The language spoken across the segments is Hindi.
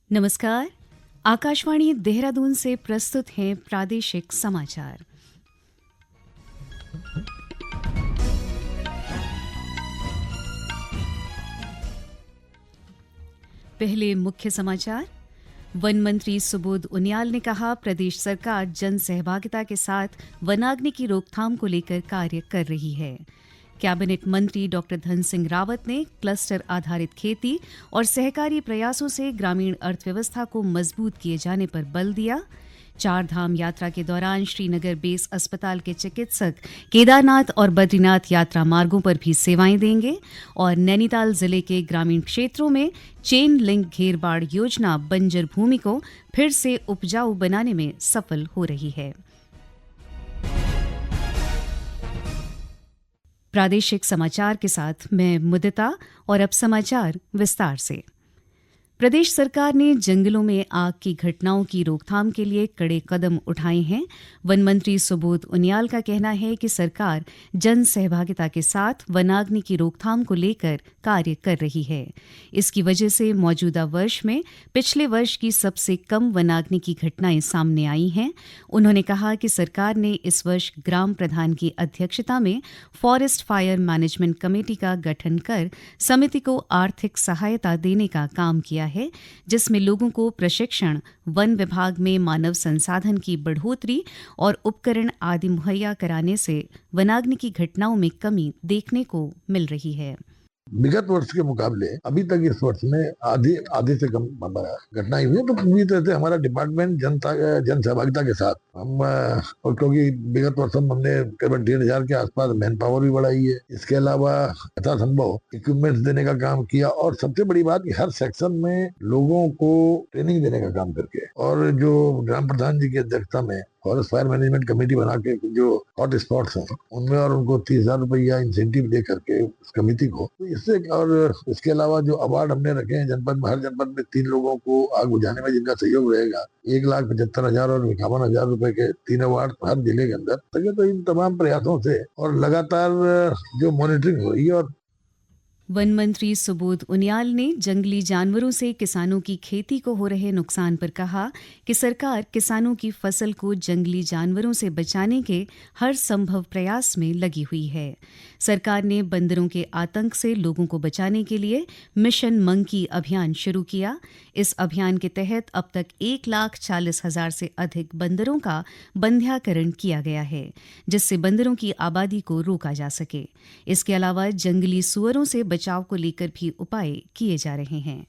नमस्कार। आकाशवाणी देहरादून से प्रस्तुत हैं प्रादेशिक समाचार। पहले मुख्य समाचार। वन मंत्री सुबोध उनियाल ने कहा, प्रदेश सरकार जन सहभागिता के साथ वनाग्नि की रोकथाम को लेकर कार्य कर रही है। कैबिनेट मंत्री डॉक्टर धन सिंह रावत ने क्लस्टर आधारित खेती और सहकारी प्रयासों से ग्रामीण अर्थव्यवस्था को मजबूत किए जाने पर बल दिया। चार धाम यात्रा के दौरान श्रीनगर बेस अस्पताल के चिकित्सक केदारनाथ और बद्रीनाथ यात्रा मार्गों पर भी सेवाएं देंगे। और नैनीताल जिले के ग्रामीण क्षेत्रों में चेन लिंक घेरबाड़ योजना बंजर भूमि को फिर से उपजाऊ बनाने में सफल हो रही है। प्रादेशिक समाचार के साथ मैं मुदिता और अब समाचार विस्तार से। प्रदेश सरकार ने जंगलों में आग की घटनाओं की रोकथाम के लिए कड़े कदम उठाए हैं। वन मंत्री सुबोध उनियाल का कहना है कि सरकार जन सहभागिता के साथ वनाग्नि की रोकथाम को लेकर कार्य कर रही है। इसकी वजह से मौजूदा वर्ष में पिछले वर्ष की सबसे कम वनाग्नि की घटनाएं सामने आई हैं। उन्होंने कहा कि सरकार ने इस वर्ष ग्राम प्रधान की अध्यक्षता में फॉरेस्ट फायर मैनेजमेंट कमेटी का गठन कर समिति को आर्थिक सहायता देने का काम किया है, जिसमें लोगों को प्रशिक्षण, वन विभाग में मानव संसाधन की बढ़ोतरी और उपकरण आदि मुहैया कराने से वनाग्नि की घटनाओं में कमी देखने को मिल रही है। विगत वर्ष के मुकाबले अभी तक इस वर्ष में आधे से कम घटनाएं हुई है। तो पूरी तरह से हमारा डिपार्टमेंट जन सहभागिता के साथ हम और क्योंकि विगत वर्ष हमने करीबन 1,500 के आसपास मैन पावर भी बढ़ाई है। इसके अलावा यथासंभव इक्विपमेंट्स देने का काम किया और सबसे बड़ी बात कि हर सेक्शन में लोगों को ट्रेनिंग देने का काम करके, और जो ग्राम प्रधान जी की अध्यक्षता में फॉरेस्ट फायर मैनेजमेंट कमेटी बना के जो हॉट स्पॉट्स हैं उनमें और उनको 30,000 रुपया इंसेंटिव दे करके उस कमेटी को, तो इससे और इसके अलावा जो अवार्ड हमने रखे हैं जनपद में, हर जनपद में 3 लोगों को आग बुझाने में जिनका सहयोग रहेगा, 1,75,000 और 51,000 रुपए के 3 अवार्ड हर जिले के अंदर। तो इन तमाम प्रयासों से और लगातार जो मॉनिटरिंग हो रही है। और वन मंत्री सुबोध उनियाल ने जंगली जानवरों से किसानों की खेती को हो रहे नुकसान पर कहा कि सरकार किसानों की फसल को जंगली जानवरों से बचाने के हर संभव प्रयास में लगी हुई है। सरकार ने बंदरों के आतंक से लोगों को बचाने के लिए मिशन मंकी अभियान शुरू किया। इस अभियान के तहत अब तक 1,40,000 से अधिक बंदरों का बंध्याकरण किया गया है, जिससे बंदरों की आबादी को रोका जा सके। इसके अलावा जंगली सुअरों से बचाव को लेकर भी उपाय किए जा रहे हैं।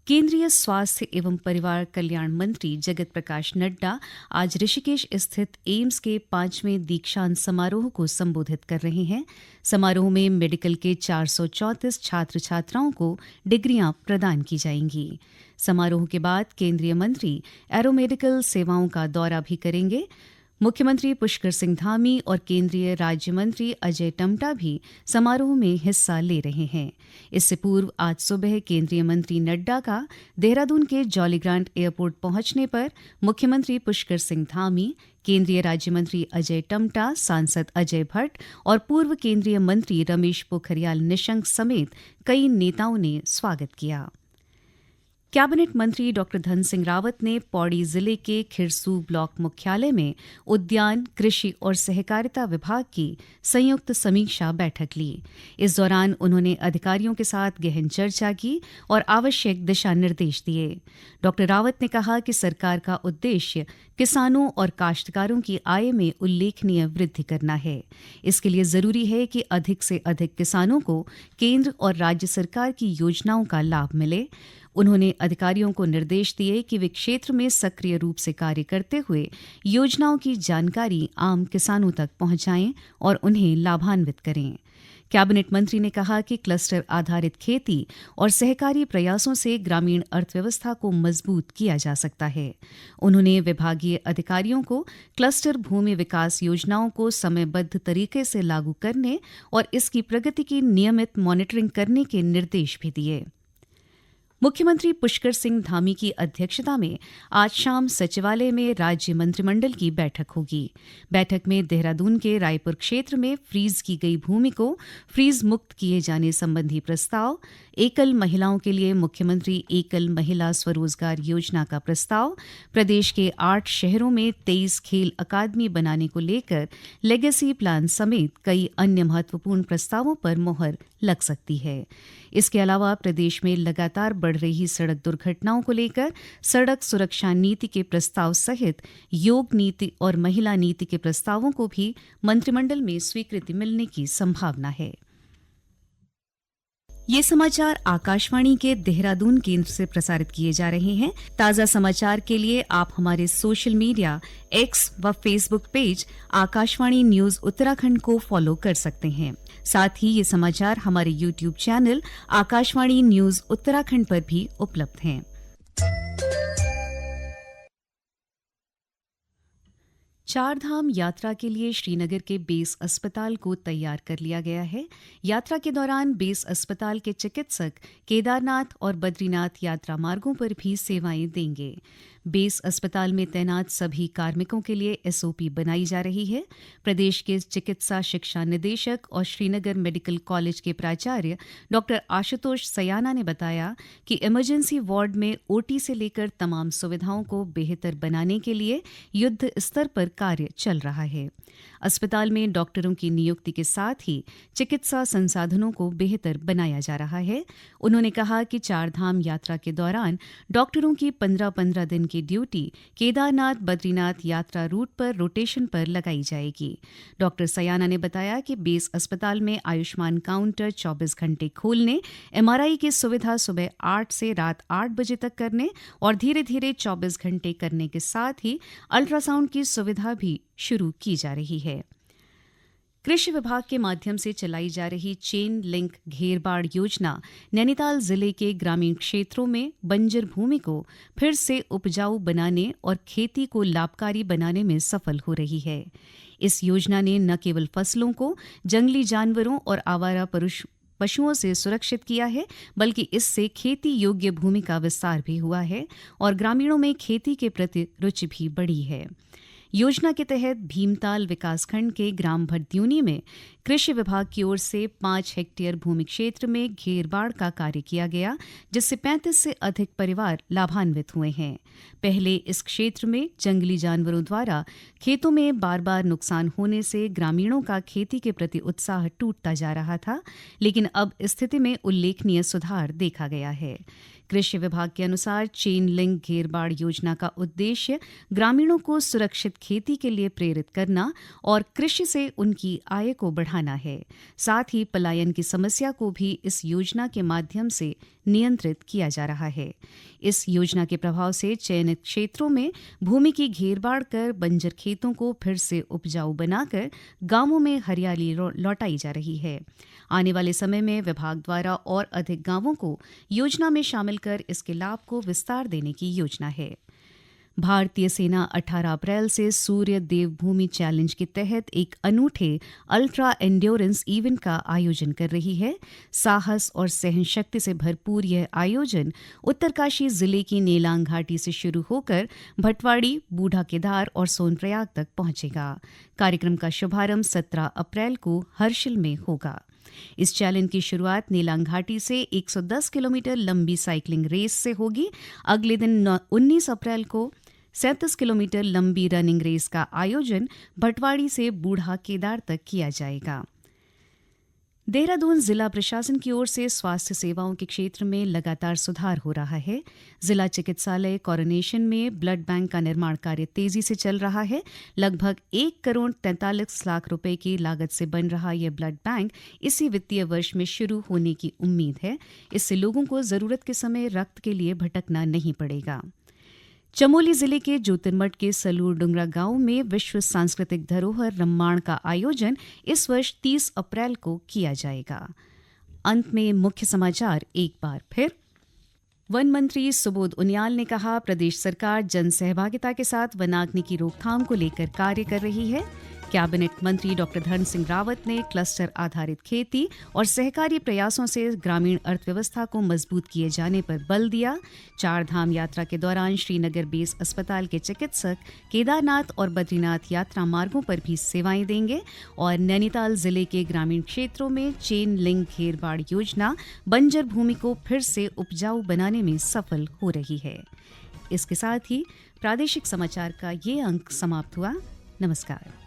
केंद्रीय स्वास्थ्य एवं परिवार कल्याण मंत्री जगत प्रकाश नड्डा आज ऋषिकेश स्थित एम्स के 5वें दीक्षांत समारोह को संबोधित कर रहे हैं। समारोह में मेडिकल के 434 छात्र छात्राओं को डिग्रियां प्रदान की जाएंगी। समारोह के बाद केंद्रीय मंत्री एरोमेडिकल सेवाओं का दौरा भी करेंगे। मुख्यमंत्री पुष्कर सिंह धामी और केंद्रीय राज्य मंत्री अजय टम्टा भी समारोह में हिस्सा ले रहे हैं। इससे पूर्व आज सुबह केंद्रीय मंत्री नड्डा का देहरादून के जॉलीग्रांट एयरपोर्ट पहुंचने पर मुख्यमंत्री पुष्कर सिंह धामी, केंद्रीय राज्य मंत्री अजय टम्टा, सांसद अजय भट्ट और पूर्व केंद्रीय मंत्री रमेश पोखरियाल निशंक समेत कई नेताओं ने स्वागत किया। कैबिनेट मंत्री डॉक्टर धन सिंह रावत ने पौड़ी जिले के खिरसू ब्लॉक मुख्यालय में उद्यान, कृषि और सहकारिता विभाग की संयुक्त समीक्षा बैठक ली। इस दौरान उन्होंने अधिकारियों के साथ गहन चर्चा की और आवश्यक दिशा निर्देश दिए। डॉक्टर रावत ने कहा कि सरकार का उद्देश्य किसानों और काश्तकारों की आय में उल्लेखनीय वृद्धि करना है। इसके लिए जरूरी है कि अधिक से अधिक किसानों को केंद्र और राज्य सरकार की योजनाओं का लाभ मिले। उन्होंने अधिकारियों को निर्देश दिए कि वे क्षेत्र में सक्रिय रूप से कार्य करते हुए योजनाओं की जानकारी आम किसानों तक पहुंचाएं और उन्हें लाभान्वित करें। कैबिनेट मंत्री ने कहा कि क्लस्टर आधारित खेती और सहकारी प्रयासों से ग्रामीण अर्थव्यवस्था को मजबूत किया जा सकता है। उन्होंने विभागीय अधिकारियों को क्लस्टर भूमि विकास योजनाओं को समयबद्ध तरीके से लागू करने और इसकी प्रगति की नियमित मॉनिटरिंग करने के निर्देश भी दिए। मुख्यमंत्री पुष्कर सिंह धामी की अध्यक्षता में आज शाम सचिवालय में राज्य मंत्रिमंडल की बैठक होगी। बैठक में देहरादून के रायपुर क्षेत्र में फ्रीज की गई भूमि को फ्रीज मुक्त किए जाने संबंधी प्रस्ताव, एकल महिलाओं के लिए मुख्यमंत्री एकल महिला स्वरोजगार योजना का प्रस्ताव, प्रदेश के 8 शहरों में 23 खेल अकादमी बनाने को लेकर लेगेसी प्लान समेत कई अन्य महत्वपूर्ण प्रस्तावों पर मोहर लग सकती है। इसके अलावा प्रदेश में लगातार बढ़ रही सड़क दुर्घटनाओं को लेकर सड़क सुरक्षा नीति के प्रस्ताव सहित योग नीति और महिला नीति के प्रस्तावों को भी मंत्रिमंडल में स्वीकृति मिलने की संभावना है। ये समाचार आकाशवाणी के देहरादून केंद्र से प्रसारित किए जा रहे हैं। ताज़ा समाचार के लिए आप हमारे सोशल मीडिया एक्स व Facebook page Akashvani news Uttarakhand को फॉलो कर सकते हैं। साथ ही ये समाचार हमारे YouTube channel Akashvani news Uttarakhand पर भी उपलब्ध हैं। चारधाम यात्रा के लिए श्रीनगर के बेस अस्पताल को तैयार कर लिया गया है। यात्रा के दौरान बेस अस्पताल के चिकित्सक केदारनाथ और बद्रीनाथ यात्रा मार्गों पर भी सेवाएं देंगे। बेस अस्पताल में तैनात सभी कार्मिकों के लिए एसओपी बनाई जा रही है। प्रदेश के चिकित्सा शिक्षा निदेशक और श्रीनगर मेडिकल कॉलेज के प्राचार्य डॉक्टर आशुतोष सयाना ने बताया कि इमरजेंसी वार्ड में ओटी से लेकर तमाम सुविधाओं को बेहतर बनाने के लिए युद्ध स्तर पर कार्य चल रहा है। अस्पताल में डॉक्टरों की नियुक्ति के साथ ही चिकित्सा संसाधनों को बेहतर बनाया जा रहा है। उन्होंने कहा कि चारधाम यात्रा के दौरान डॉक्टरों की 15-15 दिन की ड्यूटी केदारनाथ बद्रीनाथ यात्रा रूट पर रोटेशन पर लगाई जाएगी। डॉक्टर सयाना ने बताया कि बेस अस्पताल में आयुष्मान काउंटर 24 घंटे खोलने, एमआरआई की सुविधा सुबह 8 से रात 8 बजे तक करने और धीरे धीरे 24 घंटे करने के साथ ही अल्ट्रासाउंड की सुविधा भी शुरू की जा रही है। कृषि विभाग के माध्यम से चलाई जा रही चेन लिंक घेरबाड़ योजना नैनीताल जिले के ग्रामीण क्षेत्रों में बंजर भूमि को फिर से उपजाऊ बनाने और खेती को लाभकारी बनाने में सफल हो रही है। इस योजना ने न केवल फसलों को जंगली जानवरों और आवारा पशुओं से सुरक्षित किया है, बल्कि इससे खेती योग्य भूमि का विस्तार भी हुआ है और ग्रामीणों में खेती के प्रति रुचि भी बढ़ी है। योजना के तहत भीमताल विकासखंड के ग्राम भरद्यूनी में कृषि विभाग की ओर से 5 हेक्टेयर भूमि क्षेत्र में घेरबाड़ का कार्य किया गया, जिससे 35 से अधिक परिवार लाभान्वित हुए हैं। पहले इस क्षेत्र में जंगली जानवरों द्वारा खेतों में बार बार नुकसान होने से ग्रामीणों का खेती के प्रति उत्साह टूटता जा रहा था, लेकिन अब स्थिति में उल्लेखनीय सुधार देखा गया है। कृषि विभाग के अनुसार चेन लिंक घेरबाड़ योजना का उद्देश्य ग्रामीणों को सुरक्षित खेती के लिए प्रेरित करना और कृषि से उनकी आय को बढ़ाना है। साथ ही पलायन की समस्या को भी इस योजना के माध्यम से नियंत्रित किया जा रहा है। इस योजना के प्रभाव से चयनित क्षेत्रों में भूमि की घेरबाड़ कर बंजर खेतों को फिर से उपजाऊ बनाकर गांवों में हरियाली लौटाई जा रही है। आने वाले समय में विभाग द्वारा और अधिक गांवों को योजना में शामिल कर इसके लाभ को विस्तार देने की योजना है। भारतीय सेना 18 अप्रैल से सूर्य देवभूमि चैलेंज के तहत एक अनूठे अल्ट्रा एंड्योरेंस इवेंट का आयोजन कर रही है। साहस और सहनशक्ति से भरपूर यह आयोजन उत्तरकाशी जिले की नेलांग घाटी से शुरू होकर भटवाड़ी, बूढ़ा केदार और सोनप्रयाग तक पहुंचेगा। कार्यक्रम का शुभारंभ 17 अप्रैल को हर्षिल में होगा। इस चैलेंज की शुरुआत नेलांग घाटी से 110 किलोमीटर लंबी साइकिलिंग रेस से होगी। अगले दिन 19 अप्रैल को 37 किलोमीटर लंबी रनिंग रेस का आयोजन भटवाड़ी से बूढ़ा केदार तक किया जाएगा। देहरादून जिला प्रशासन की ओर से स्वास्थ्य सेवाओं के क्षेत्र में लगातार सुधार हो रहा है। जिला चिकित्सालय कोरोनेशन में ब्लड बैंक का निर्माण कार्य तेजी से चल रहा है। लगभग 1 करोड़ 43 लाख रुपए की लागत से बन रहा यह ब्लड बैंक इसी वित्तीय वर्ष में शुरू होने की उम्मीद है। इससे लोगों को जरूरत के समय रक्त के लिए भटकना नहीं पड़ेगा। चमोली जिले के ज्योतिर्मठ के सलूर डुंगरा गांव में विश्व सांस्कृतिक धरोहर रम्माण का आयोजन इस वर्ष 30 अप्रैल को किया जाएगा। अंत में मुख्य समाचार एक बार फिर। वन मंत्री सुबोध उनियाल ने कहा, प्रदेश सरकार जन सहभागिता के साथ वनाग्नि की रोकथाम को लेकर कार्य कर रही है। कैबिनेट मंत्री डॉक्टर धन सिंह रावत ने क्लस्टर आधारित खेती और सहकारी प्रयासों से ग्रामीण अर्थव्यवस्था को मजबूत किए जाने पर बल दिया। चार धाम यात्रा के दौरान श्रीनगर बेस अस्पताल के चिकित्सक केदारनाथ और बद्रीनाथ यात्रा मार्गों पर भी सेवाएं देंगे। और नैनीताल जिले के ग्रामीण क्षेत्रों में चेन लिंक घेरबाड़ योजना बंजर भूमि को फिर से उपजाऊ बनाने में सफल हो रही है। इसके साथ ही प्रादेशिक समाचार का ये अंक समाप्त हुआ। नमस्कार।